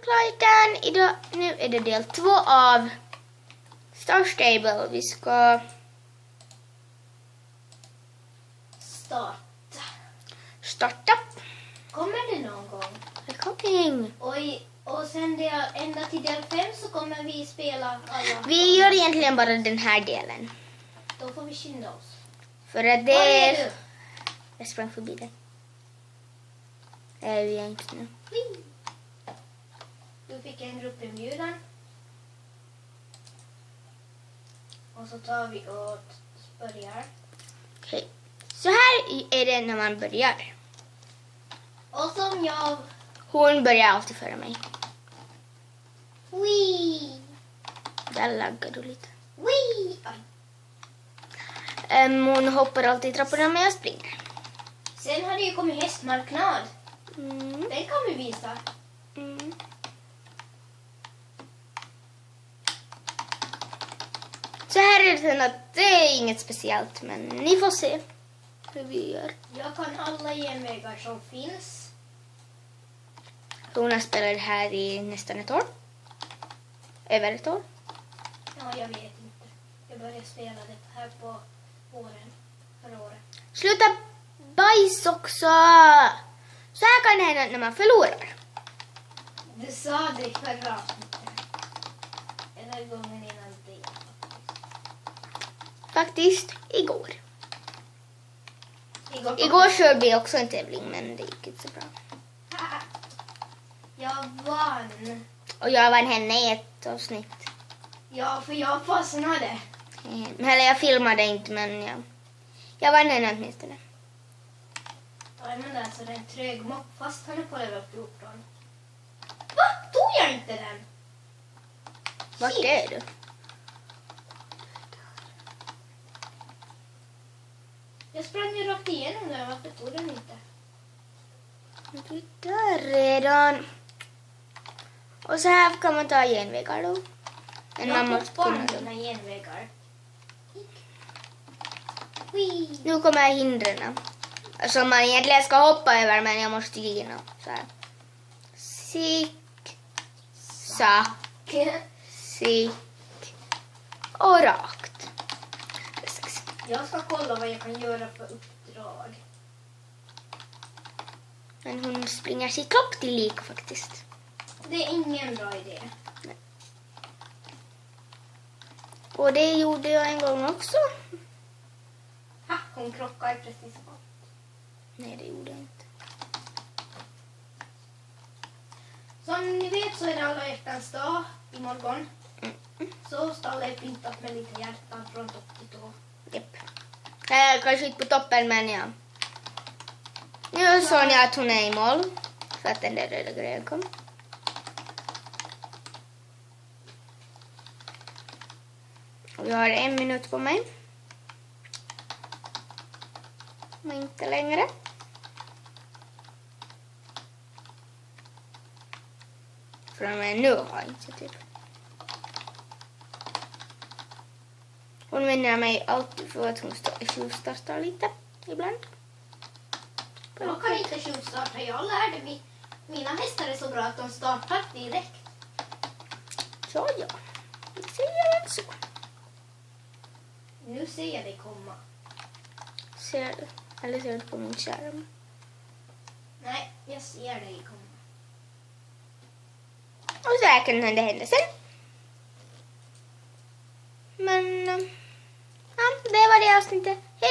Klajten, idag, nu är det del 2 av Star Stable. Vi ska starta. Kommer det någon gång? Välkommen. Och sen ända till del 5 så kommer vi spela alla. Vi gör egentligen bara den här delen. Då får vi skynda oss. För att det Var är är... du? Jag sprang förbi dig. Vi är inte nu. Du fick en gruppinbjudan. Och så tar vi och börjar. Okej. Så här är det när man börjar. Och som jag... Hon börjar alltid före mig. Wii! Där laggar du lite. Wii! Hon hoppar alltid i trapporna men jag springer. Sen har det ju kommit hästmarknad. Mm. Den kan vi visa. Mm. Så här är det sen att det är inget speciellt men ni får se hur vi gör. Jag kan alla genvägar som finns. Hon har spelat det här i nästan ett år. Över ett år. Ja, jag vet inte. Jag började spela det här på våren förra året. Sluta bajs också! Så här kan det hända när man förlorar. Du sa det förra avsnittet. Eller gången innan det. Faktiskt igår. Igår Igår körde vi också en tävling men det gick inte så bra. Jag vann. Och jag vann henne i ett avsnitt. Ja, för jag fastnade. Eller jag filmade inte men jag vann henne åtminstone. Ja, men där så det är en trög mopp fast han är på level 14. Va? Tog jag inte den? Vart är du? Jag sprang ju rakt igenom den. Varför tog den inte? Du är där redan. Och så här kan man ta genvägar då. Men man Jag måste tog kunna bara dem. mina genvägar. Wee. Nu kommer hindren. Som man egentligen ska hoppa över men jag måste igenom. Så här. Sick. Sack. Sick. Och rakt. Jag ska kolla vad jag kan göra för uppdrag. Men hon springer sitt lopp till lika faktiskt. Det är ingen bra idé. Och det gjorde jag en gång också. Ha, hon krockar precis på. Nej, det gjorde jag inte. Som ni vet så är det alla hjärtans dag imorgon. Mm. Så stallet är pyntat med lite hjärtan från topp till tå. Japp. Kanske inte på toppen men ja. Nu såg ni att hon är i mål. För att den där röda grejen kom. Och jag har 1 minut på mig. Men inte längre. Från och med nu har jag inte typ. Hon vinner mig alltid för att hon tjuvstartar lite ibland. Jag kan inte tjuvstarta. Jag lärde mig. Mina hästar är så bra att de startar direkt. Så ja, vi säger så. Nu ser jag dig komma. Ser du? Eller ser du på min skärm? Nej, jag ser dig komma. Och så här kan det hända sen. Men ja, det var det avsnittet. Hej!